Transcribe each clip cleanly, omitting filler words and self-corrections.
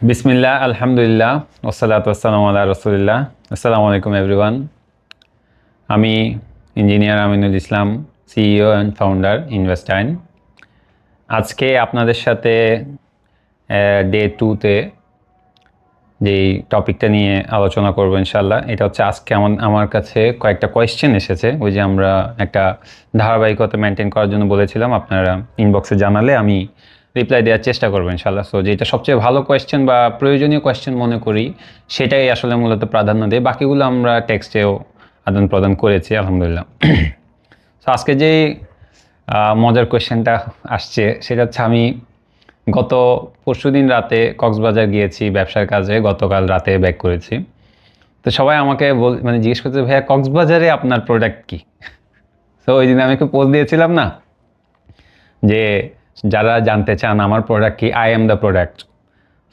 Bismillah, Alhamdulillah, wassalatu wassalamu ala Rasulillah. Assalamu alaikum everyone. আমি engineer Aminul Islam, CEO and founder Investine. আজকে আপনাদের সাথে day 2তে যেই টপিকটা নিয়ে আলোচনা করব ইনশাআল্লাহ, এটা হচ্ছে আজকে আমার কাছে কয়েকটা কোয়েশ্চেন এসেছে। ওই যে আমরা একটা ধারাবাহিকতা মেনটেন করার জন্য বলেছিলাম, আপনারা ইনবক্সে জানালে আমি রিপ্লাই দেওয়ার চেষ্টা করবো ইনশাআল্লাহ। সো যেটা সবচেয়ে ভালো কোয়েশ্চেন বা প্রয়োজনীয় কোয়েশ্চেন মনে করি সেটাই আসলে মূলত প্রাধান্য দিই, বাকিগুলো আমরা টেক্সটেও আদান প্রদান করেছি আলহামদুলিল্লাহ। সো আজকে যে মজার কোয়েশ্চেনটা আসছে সেটা হচ্ছে, আমি গত পরশুদিন রাতে কক্সবাজার গিয়েছি ব্যবসার কাজে, গতকাল রাতে ব্যাক করেছি। তো সবাই আমাকে জিজ্ঞেস করছে, ভাইয়া কক্সবাজারে আপনার প্রোডাক্ট কি? তো ওই দিন আমি একটু পোস্ট দিয়েছিলাম না, যে যারা জানতে চান আমার প্রোডাক্ট কি, I am the product.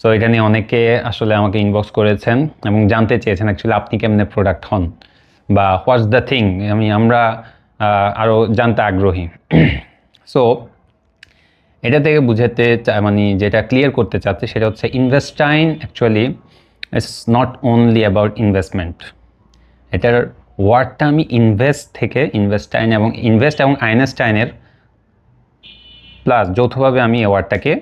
So এটা নিয়ে অনেকে আসলে আমাকে ইনবক্স করেছেন এবং জানতে চেয়েছেন অ্যাকচুয়ালি আপনি কেমনে প্রোডাক্ট হন বা হোয়াটস দ্য থিং, আমরা আরও জানতে আগ্রহী। সো এটা থেকে বুঝাতে যেটা ক্লিয়ার করতে চাচ্ছি সেটা হচ্ছে, Investine actually it's not only about investment. এটার ওয়ার্ডটা আমি ইনভেস্ট থেকে ইনভেস্টাইন এবং ইনভেস্ট এবং আইনস্টাইনের প্লাস যৌথভাবে আমি এই ওয়ার্ডটাকে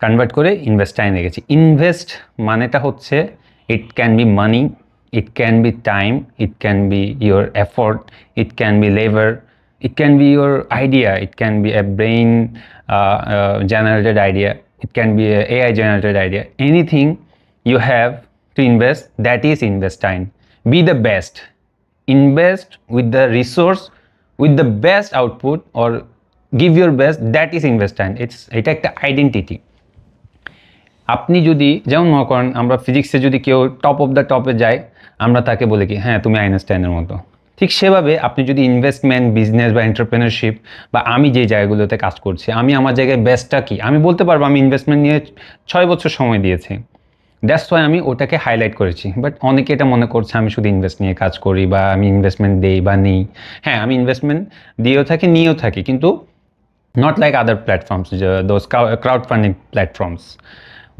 কনভার্ট করে ইনভেস্টাইন রেখেছি। ইনভেস্ট মানেটা হচ্ছে, it can be money, it can be time, it can be your effort, it can be labour, it can be your idea, it can be a brain generated idea, it can be a AI generated idea. Anything you have to invest, that is Investine. Be the best, invest with the resource, with the best output, or give your best, that is Investine. এটা একটা identity. আপনি যদি যেমন মনে করেন, আমরা ফিজিক্সে যদি কেউ টপ অফ দ্য টপে যায়, আমরা তাকে বলি কি, হ্যাঁ তুমি আইনস্টাইনের মতো। ঠিক সেভাবে আপনি যদি ইনভেস্টমেন্ট, বিজনেস বা এন্টারপ্রেনারশিপ, বা আমি যে জায়গাগুলোতে কাজ করছি, আমি আমার জায়গায় বেস্টটা কি আমি বলতে পারবো। আমি ইনভেস্টমেন্ট নিয়ে 6 বছর সময় দিয়েছি, দ্যাটস ওয়াই আমি ওটাকে হাইলাইট করেছি। বাট অনেকে এটা মনে করছে আমি শুধু ইনভেস্ট নিয়ে কাজ করি বা আমি ইনভেস্টমেন্ট দিই বা নিই। হ্যাঁ, আমি ইনভেস্টমেন্ট দিয়েও থাকি, নিয়েও থাকি, কিন্তু not like other platforms, those crowd funding platforms.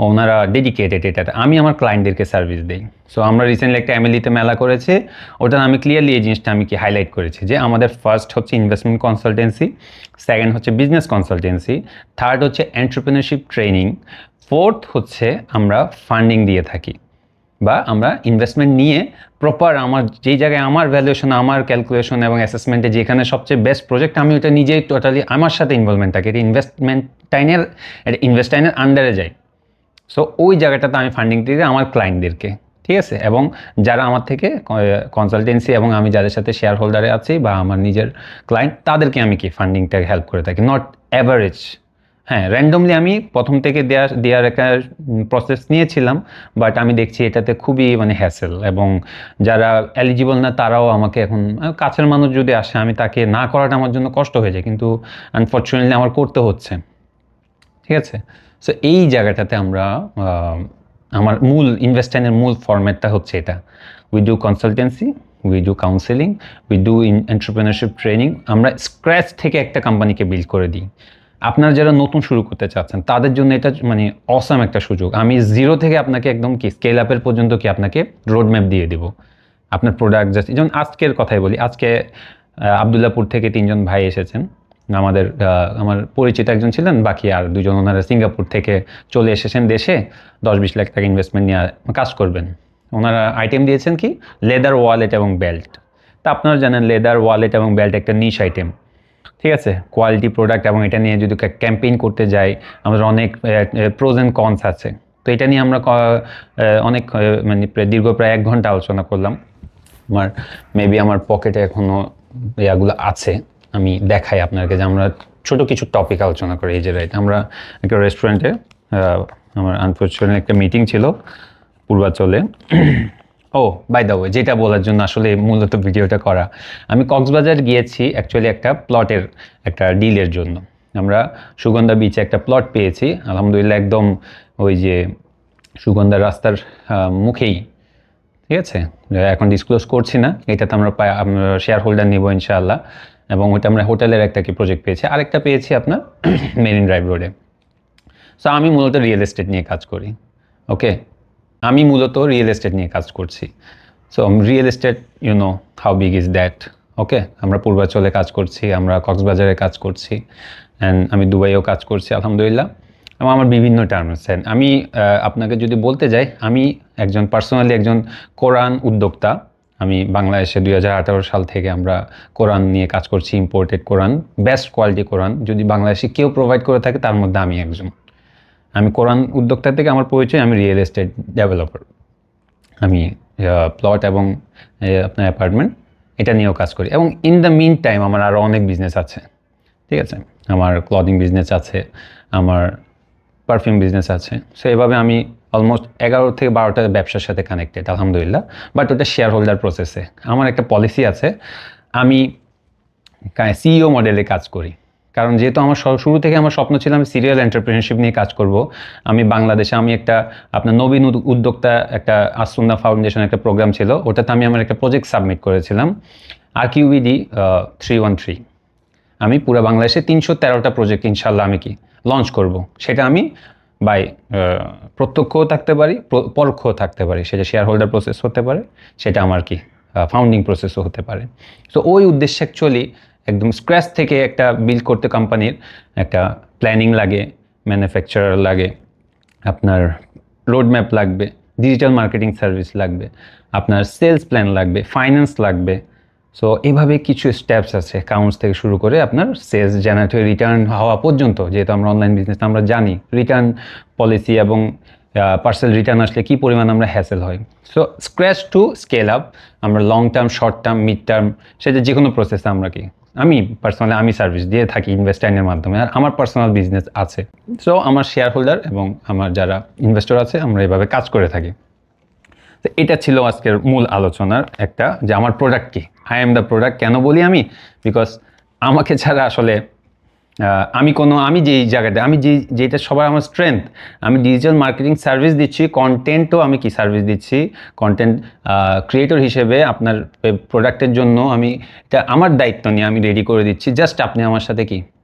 ওনারা ডেডিকেটেড এটাতে, আমি আমার ক্লায়েন্টদেরকে সার্ভিস দিই। সো আমরা রিসেন্টলি একটা এমএলইতে মেলা করেছি, ওটা আমি ক্লিয়ারলি এই জিনিসটা আমি কি হাইলাইট করেছি, যে আমাদের ফার্স্ট হচ্ছে ইনভেস্টমেন্ট কনসালটেন্সি, সেকেন্ড হচ্ছে বিজনেস কনসালটেন্সি, থার্ড হচ্ছে এন্টারপ্রেনারশিপ ট্রেনিং, ফোর্থ হচ্ছে আমরা ফান্ডিং দিয়ে থাকি, বা আমরা ইনভেস্টমেন্ট নিয়ে প্রপার আমার যেই জায়গায় আমার ভ্যালুয়েশন, আমার ক্যালকুলেশন এবং অ্যাসেসমেন্টে যেখানে সবচেয়ে বেস্ট প্রজেক্ট, আমি ওটা নিজেই টোটালি আমার সাথে ইনভলভমেন্ট থাকে, এটা ইনভেস্টাইনের আন্ডারে যায়। সো ওই জায়গাটাতে আমি ফান্ডিং দিই আমার ক্লায়েন্টদেরকে, ঠিক আছে। এবং যারা আমার থেকে কনসালটেন্সি এবং আমি যাদের সাথে শেয়ার হোল্ডারে আছি বা আমার নিজের ক্লায়েন্ট, তাদেরকে আমি কি ফান্ডিংটা হেল্প করে থাকি, নট অ্যাভারেজ। হ্যাঁ, র্যান্ডমলি আমি প্রথম থেকে দেওয়ার একটা প্রসেস নিয়েছিলাম, বাট আমি দেখছি এটাতে খুবই হ্যাসেল, এবং যারা এলিজিবল না তারাও আমাকে এখন, কাছের মানুষ যদি আসে আমি তাকে না করাটা আমার জন্য কষ্ট হয়ে যায়, কিন্তু আনফর্চুনেটলি আমার করতে হচ্ছে, ঠিক আছে। সো এই জায়গাটাতে আমরা আমার মূল ইনভেস্টাইনের মূল ফরম্যাটটা হচ্ছে এটা। We do consultancy, we do counselling, we do entrepreneurship training. আমরা স্ক্র্যাচ থেকে একটা কোম্পানিকে বিল্ড করে দিই। আপনারা যারা নতুন শুরু করতে চাচ্ছেন তাদের জন্য এটা অসাম একটা সুযোগ। আমি জিরো থেকে আপনাকে একদম কি স্কেল আপের পর্যন্ত কি আপনাকে রোডম্যাপ দিয়ে দেবো। আপনার প্রোডাক্ট জাস্ট, যেমন আজকের কথাই বলি, আজকে আবদুল্লাপুর থেকে 3 জন ভাই এসেছেন, আমার পরিচিত একজন ছিলেন, বাকি আর 2 জন ওনারা সিঙ্গাপুর থেকে চলে এসেছেন দেশে, 10-20 লাখ টাকা ইনভেস্টমেন্ট নিয়ে কাজ করবেন। ওনারা আইটেম দিয়েছেন কি, লেদার ওয়ালেট এবং বেল্ট। তা আপনারা জানেন লেদার ওয়ালেট এবং বেল্ট একটা নিশ আইটেম, ঠিক আছে, কোয়ালিটি প্রোডাক্ট, এবং এটা নিয়ে যদি ক্যাম্পেইন করতে যাই আমাদের অনেক প্রোজ অ্যান্ড কনস আছে। তো এটা নিয়ে আমরা অনেক দীর্ঘ প্রায় 1 ঘন্টা আলোচনা করলাম। মেবি আমার পকেটে এখনও ইয়াগুলো আছে, আমি দেখাই আপনাকে, যে আমরা ছোটো কিছু টপিক আলোচনা করি। এই যে রাইট, আমরা একটা রেস্টুরেন্টে, আমার আনফর্চুনেটলি একটা মিটিং ছিল পূর্বাচলে। ও বাই দ্য ওয়ে, যেটা বলার জন্য আসলে মূলত ভিডিওটা করা, আমি কক্সবাজার গিয়েছি অ্যাকচুয়ালি একটা প্লটের একটা ডিলের জন্য। আমরা সুগন্ধা বিচে একটা প্লট পেয়েছি আলহামদুলিল্লাহ, একদম ওই যে সুগন্ধা রাস্তার মুখেই, ঠিক আছে। এখন ডিসক্লোজ করছি না, এটাতে আমরা শেয়ার হোল্ডার নেব ইনশাআল্লাহ। এবং ওইটা আমরা হোটেলের একটা কি প্রজেক্ট পেয়েছি, আরেকটা পেয়েছি আপনার মেরিন ড্রাইভ রোডে। সো আমি মূলত রিয়েল এস্টেট নিয়ে কাজ করি, ওকে, আমি মূলত রিয়েল এস্টেট নিয়ে কাজ করছি। So real estate you know how big is that. Okay, আমরা পূর্বাঞ্চলে কাজ করছি, আমরা কক্সবাজারে কাজ করছি, অ্যান্ড আমি দুবাইয়েও কাজ করছি আলহামদুলিল্লাহ। এবং আমার বিভিন্ন টার্ম আছে। আমি আপনাকে যদি বলতে যাই, আমি একজন পার্সোনালি একজন কোরআন উদ্যোক্তা। আমি বাংলাদেশে 2018 সাল থেকে আমরা কোরআন নিয়ে কাজ করছি, ইম্পোর্টেড কোরআন, বেস্ট কোয়ালিটি কোরআন যদি বাংলাদেশে কেউ প্রোভাইড করে থাকে তার মধ্যে আমি একজন। আমি কোরআন উদ্যোক্তা থেকে আমার পরিচয়, আমি রিয়েল এস্টেট ডেভেলপার। আমি প্লট এবং আপনার অ্যাপার্টমেন্ট এটা নিয়েও কাজ করি। এবং ইন দ্য মিন টাইম আমার আরও অনেক বিজনেস আছে, ঠিক আছে। আমার ক্লদিং বিজনেস আছে, আমার পারফিউম বিজনেস আছে। সো এভাবে আমি অলমোস্ট 11 থেকে 12টা ব্যবসার সাথে কানেক্টেড আলহামদুলিল্লাহ। বাট ওটা শেয়ার হোল্ডার প্রসেসে। আমার একটা পলিসি আছে, আমি সিইও মডেলে কাজ করি। কারণ যেহেতু আমার শুরু থেকে আমার স্বপ্ন ছিল আমি সিরিয়াল এন্টারপ্রেনারশিপ নিয়ে কাজ করব। আমি বাংলাদেশে আমি একটা আপনার নবীন উদ্যোক্তা একটা আসুন্না ফাউন্ডেশন একটা প্রোগ্রাম ছিল, ওটাতে আমি আমার একটা প্রজেক্ট সাবমিট করেছিলাম RQVD 313। আমি পুরো বাংলাদেশে 313টা প্রজেক্ট ইনশাল্লাহ আমি লঞ্চ করব। সেটা আমি বাই প্রত্যক্ষও থাকতে পারি, পরোক্ষও থাকতে পারি। সেটা শেয়ার হোল্ডার প্রসেস হতে পারে, সেটা আমার ফাউন্ডিং প্রসেসও হতে পারে। সো ওই উদ্দেশ্যে অ্যাকচুয়ালি একদম স্ক্র্যাচ থেকে একটা বিল্ড করতে কোম্পানির একটা প্ল্যানিং লাগে, ম্যানুফ্যাকচারার লাগে, আপনার রোডম্যাপ লাগবে, ডিজিটাল মার্কেটিং সার্ভিস লাগবে, আপনার সেলস প্ল্যান লাগবে, ফাইন্যান্স লাগবে। সো এইভাবে কিছু স্টেপস আছে, অ্যাকাউন্টস থেকে শুরু করে আপনার সেলস জেনারেট হয়ে রিটার্ন হওয়া পর্যন্ত। যেহেতু আমরা অনলাইন বিজনেস আমরা জানি রিটার্ন পলিসি এবং পার্সেল রিটার্ন আসলে কী পরিমাণ আমরা হ্যাসেল হয়। So scratch to scale up আমরা long term, short term, mid term, সেটা যে কোনো প্রসেসে আমরা আমি পার্সোনালি আমি সার্ভিস দিয়ে থাকি ইনভেস্টাইনের মাধ্যমে। আর আমার পার্সোনাল বিজনেস আছে। সো আমার শেয়ার হোল্ডার এবং আমার যারা ইনভেস্টর আছে আমরা এভাবে কাজ করে থাকি। তো এটা ছিল আজকের মূল আলোচনার একটা, যে আমার প্রোডাক্ট কি, আই এম দ্য প্রোডাক্ট। কেন বলি আমি? বিকজ আমাকে ছাড়া আসলে আমি যেই জায়গাটা যেটা সবার আমার স্ট্রেংথ, আমি ডিজিটাল মার্কেটিং সার্ভিস দিচ্ছি, কন্টেন্টও আমি সার্ভিস দিচ্ছি। কন্টেন্ট ক্রিয়েটর হিসেবে আপনার প্রোডাক্টের জন্য আমি এটা আমার দায়িত্ব নিয়ে আমি রেডি করে দিচ্ছি। জাস্ট আপনি আমার সাথে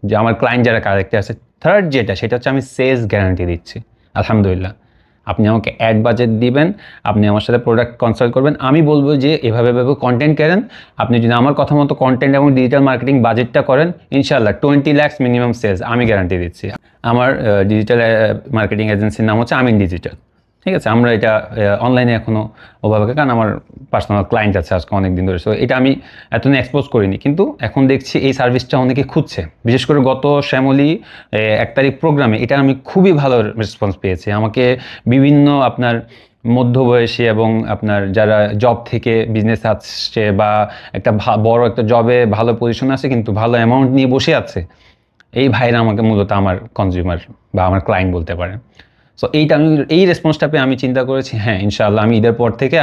যে আমার ক্লায়েন্ট যারা কারেক্টে আছে, থার্ড সেটা হচ্ছে আমি সেলস গ্যারান্টি দিচ্ছি আলহামদুলিল্লাহ। আপনি আমাকে অ্যাড বাজেট দিবেন, আপনি আমার সাথে প্রোডাক্ট কনসাল্ট করবেন, আমি বলবো যে এভাবে কন্টেন্ট করেন। আপনি যদি আমার কথা মতো কন্টেন্ট এবং ডিজিটাল মার্কেটিং বাজেটটা করেন, ইনশাল্লাহ 20 লাখ মিনিমাম সেলস আমি গ্যারান্টি দিচ্ছি। আমার ডিজিটাল মার্কেটিং এজেন্সির নাম হচ্ছে আমিন ডিজিটাল, ঠিক আছে। আমরা এটা অনলাইনে এখনও ওভাবে, কারণ আমার পার্সোনাল ক্লায়েন্ট আছে আজকে অনেক দিন ধরে। সো এটা আমি এতদিন এক্সপোজ করিনি, কিন্তু এখন দেখছি এই সার্ভিসটা অনেকে খুঁজছে। বিশেষ করে গত শ্যামলী 1 তারিখ প্রোগ্রামে এটা আমি খুবই ভালো রেসপন্স পেয়েছি। আমাকে বিভিন্ন আপনার মধ্যবয়সী এবং আপনার যারা জব থেকে বিজনেস আসছে বা একটা বড় একটা জবে ভালো পজিশন আছে কিন্তু ভালো অ্যামাউন্ট নিয়ে বসে আছে, এই ভাইরা আমাকে মূলত আমার কনজিউমার বা আমার ক্লায়েন্ট বলতে পারেন। সো এই রেসপন্সটা পেয়ে আমি চিন্তা করেছি, হ্যাঁ ইনশাআল্লাহ আমি ঈদের পর থেকে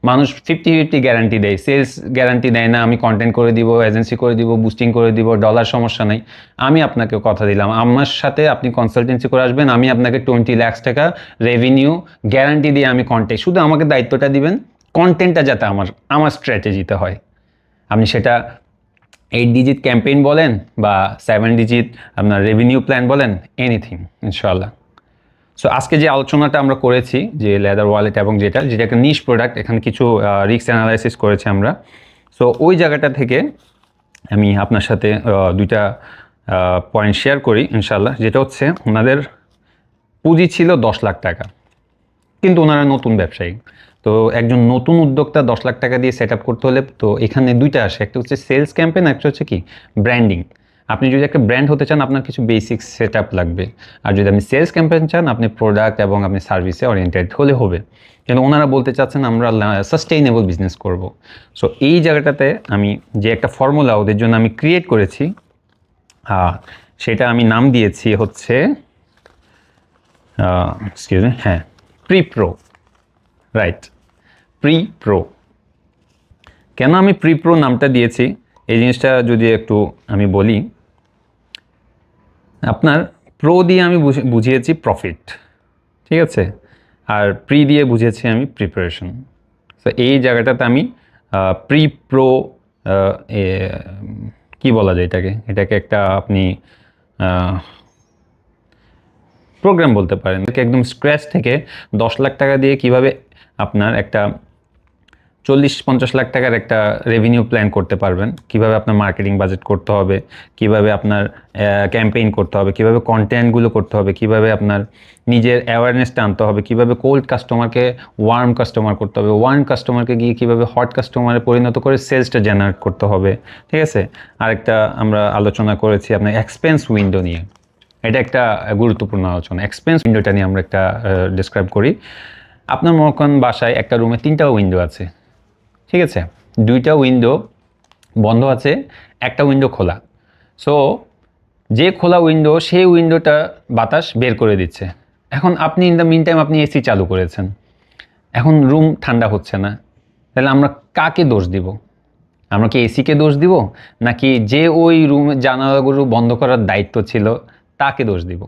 মানুষ 50-50 গ্যারান্টি দেয়, সেলস গ্যারান্টি দেয় না। আমি কন্টেন্ট করে দিব, এজেন্সি করে দিব, বুস্টিং করে দিব, ডলার সমস্যা নেই। আমি আপনাকে কথা দিলাম, আমার সাথে আপনি কনসালটেন্সি করে আসবেন, আমি আপনাকে 20 লাখ টাকা রেভিনিউ গ্যারান্টি দিয়ে আমি কন্টেন্ট, শুধু আমাকে দায়িত্বটা দিবেন কন্টেন্টটা যাতে আমার স্ট্র্যাটেজিতে হয়। আপনি সেটা 8 ডিজিট ক্যাম্পেইন বলেন বা 7 ডিজিট আপনার রেভিনিউ প্ল্যান বলেন, এনিথিং ইনশাআল্লাহ। সো আজকে যে আলোচনাটা আমরা করেছি যে লেদার ওয়ালেট এবং যেটা একটা নিশ প্রোডাক্ট, এখানে কিছু রিস্ক অ্যানালাইসিস করেছি আমরা। সো ওই জায়গাটা থেকে আমি আপনার সাথে 2টা পয়েন্ট শেয়ার করি ইনশাআল্লাহ। যেটা হচ্ছে ওনাদের পুঁজি ছিল 10 লাখ টাকা, কিন্তু ওনারা নতুন ব্যবসায়ী। তো একজন নতুন উদ্যোক্তা 10 লাখ টাকা দিয়ে সেট আপ করতে হলে তো এখানে 2টা আসে, একটা হচ্ছে সেলস ক্যাম্পেইন, একটা হচ্ছে কি ব্র্যান্ডিং। আপনি যদি একটা ব্র্যান্ড হতে চান আপনার কিছু বেসিক সেট আপ লাগবে, আর যদি আপনি সেলস ক্যাম্পেইন চান আপনি প্রোডাক্ট এবং আপনি সার্ভিসে ওরিয়েন্টেড হলে হবে। কিন্তু ওনারা বলতে চাচ্ছেন আমরা সাস্টেইনেবল বিজনেস করব। সো এই জায়গাটাতে আমি যে একটা ফর্মুলা ওদের জন্য আমি ক্রিয়েট করেছি, সেটা আমি নাম দিয়েছি হচ্ছে হ্যাঁ প্রি-প্রো, রাইট, প্রি-প্রো। কেন আমি প্রি-প্রো নামটা দিয়েছি এই জিনিসটা যদি একটু আমি বলি, আপনার প্রো দিয়ে আমি বুঝিয়েছি প্রফিট, ঠিক আছে, আর প্রি দিয়ে বুঝিয়েছি আমি প্রিপারেশন। তো এই জায়গাটাতে আমি প্রি-প্রো কি বলা যায় এটাকে একটা আপনি প্রোগ্রাম বলতে পারেন। একদম স্ক্র্যাচ থেকে 10 লাখ টাকা দিয়ে কিভাবে আপনার একটা 40-50 লাখ টাকার একটা রেভিনিউ প্ল্যান করতে পারবেন, কিভাবে আপনার মার্কেটিং বাজেট করতে হবে, কিভাবে আপনার ক্যাম্পেইন করতে হবে, কিভাবে কন্টেন্টগুলো করতে হবে, কিভাবে আপনার নিজের অ্যাওয়ারনেসটা আনতে হবে, কিভাবে কোল্ড কাস্টমারকে ওয়ার্ম কাস্টমার করতে হবে, ওয়ার্ম কাস্টমারকে গিয়ে কিভাবে হট কাস্টমারে পরিণত করে সেলসটা জেনারেট করতে হবে, ঠিক আছে। আরেকটা আমরা আলোচনা করেছি আপনার এক্সপেন্স উইন্ডো নিয়ে, এটা একটা গুরুত্বপূর্ণ আলোচনা। এক্সপেন্স উইন্ডোটা নিয়ে আমরা একটা ডিসক্রাইব করি। আপনার মনে করেন বাসায় একটা রুমে 3টা উইন্ডো আছে, ঠিক আছে, 2টা উইন্ডো বন্ধ আছে, একটা উইন্ডো খোলা। সো যে খোলা উইন্ডো সেই উইন্ডোটা বাতাস বের করে দিচ্ছে। এখন আপনি ইন দ্য মিন টাইম আপনি এসি চালু করেছেন, এখন রুম ঠান্ডা হচ্ছে না, তাহলে আমরা কাকে দোষ দিব? আমরা কি এসিকে দোষ দিব, নাকি যে ওই রুম জানালাগুলো বন্ধ করার দায়িত্ব ছিল তাকে দোষ দিব?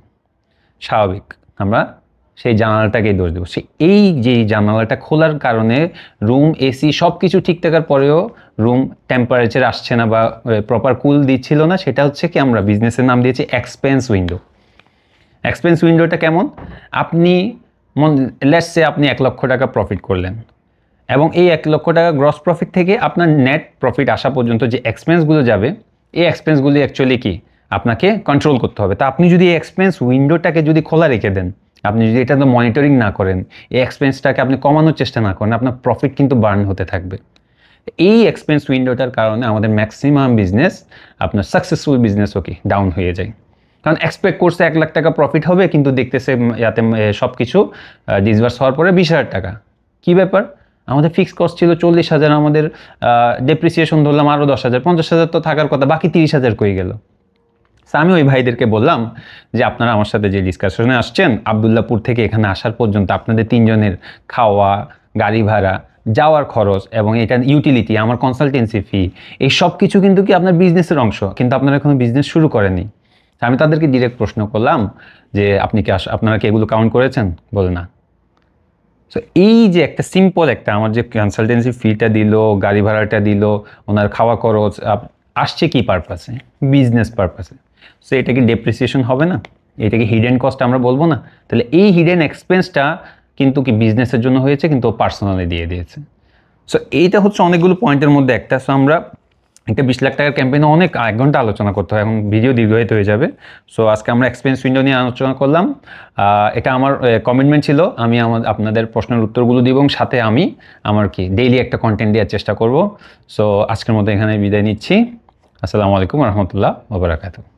স্বাভাবিক আমরা সেই জানালাটাকেই দোষ দেবো। এই যে জানালাটা খোলার কারণে রুম এসি সব কিছু ঠিক থাকার পরেও রুম টেম্পারেচার আসছে না বা প্রপার কুল দিচ্ছিল না, সেটা হচ্ছে কি আমরা বিজনেসের নাম দিয়েছি এক্সপেন্স উইন্ডো। এক্সপেন্স উইন্ডোটা কেমন? আপনি লেটস সে আপনি 1 লক্ষ টাকা প্রফিট করলেন, এবং এই 1 লক্ষ টাকা গ্রস প্রফিট থেকে আপনার নেট প্রফিট আসা পর্যন্ত যে এক্সপেন্সগুলো যাবে, এই এক্সপেন্সগুলি অ্যাকচুয়ালি কি আপনাকে কন্ট্রোল করতে হবে। তা আপনি যদি এই এক্সপেন্স উইন্ডোটাকে যদি খোলা রেখে দেন, আপনি যদি এটা তো মনিটরিং না করেন, এই এক্সপেন্সটাকে আপনি কমানোর চেষ্টা না করেন, আপনার প্রফিট কিন্তু বার্ন হতে থাকবে। এই এক্সপেন্স উইন্ডোটার কারণে আমাদের ম্যাক্সিমাম বিজনেস, আপনার সাকসেসফুল বিজনেসও কি ডাউন হয়ে যায়। কারণ এক্সপেক্ট করছে 1 লাখ টাকা প্রফিট হবে, কিন্তু দেখতেছে ইয়াতে সব কিছু ডিসবার্স হওয়ার পরে 20,000 টাকা। কী ব্যাপার? আমাদের ফিক্সড কস্ট ছিল 40,000, আমাদের ডেপ্রিসিয়েশন ধরলাম আরও 10,000, 50,000 তো থাকার কথা, বাকি 30,000 কই গেল? আমি ওই ভাইদেরকে বললাম যে আপনারা আমার সাথে যে ডিসকাশনে আসছেন, আবদুল্লাপুর থেকে এখানে আসার পর্যন্ত আপনাদের 3 জনের খাওয়া, গাড়ি ভাড়া, যাওয়ার খরচ এবং এটা ইউটিলিটি, আমার কনসালটেন্সি ফি, এই সব কিছু কিন্তু কি আপনার বিজনেসের অংশ, কিন্তু আপনারা এখনো বিজনেস শুরু করেনি। আমি তাদেরকে ডিরেক্ট প্রশ্ন করলাম যে আপনারা কি এগুলো কাউন্ট করেছেন? বলে না। সো এই যে একটা সিম্পল একটা আমার যে কনসালটেন্সি ফিটা দিল, গাড়ি ভাড়াটা দিল, ওনার খাওয়া খরচ আসছে কি পারপাসে? বিজনেস পারপাসে। সো এটা কি ডেপ্রিসিয়েশন হবে না? এটা কি হিডেন কস্ট আমরা বলবো না? তাহলে এই হিডেন এক্সপেন্সটা কিন্তু কি বিজনেসের জন্য হয়েছে, কিন্তু পার্সোনালি দিয়ে দিয়েছে। সো এইটা হচ্ছে অনেকগুলো পয়েন্টের মধ্যে একটা। সো আমরা একটা 20 লাখ টাকার ক্যাম্পেইনে অনেক 1 ঘন্টা আলোচনা করতে হয়, এখন ভিডিও দীর্ঘায়িত হয়ে যাবে। সো আজকে আমরা এক্সপেন্স উইন্ডো নিয়ে আলোচনা করলাম। এটা আমার কমিটমেন্ট ছিল, আমি আপনাদের প্রশ্নের উত্তরগুলো দিব এবং সাথে আমি আমার কি ডেইলি একটা কন্টেন্ট দেওয়ার চেষ্টা করব। সো আজকের মতো এখানে বিদায় নিচ্ছি। আসসালামু আলাইকুম ওয়া রাহমাতুল্লাহি ওয়া বারাকাতুহু।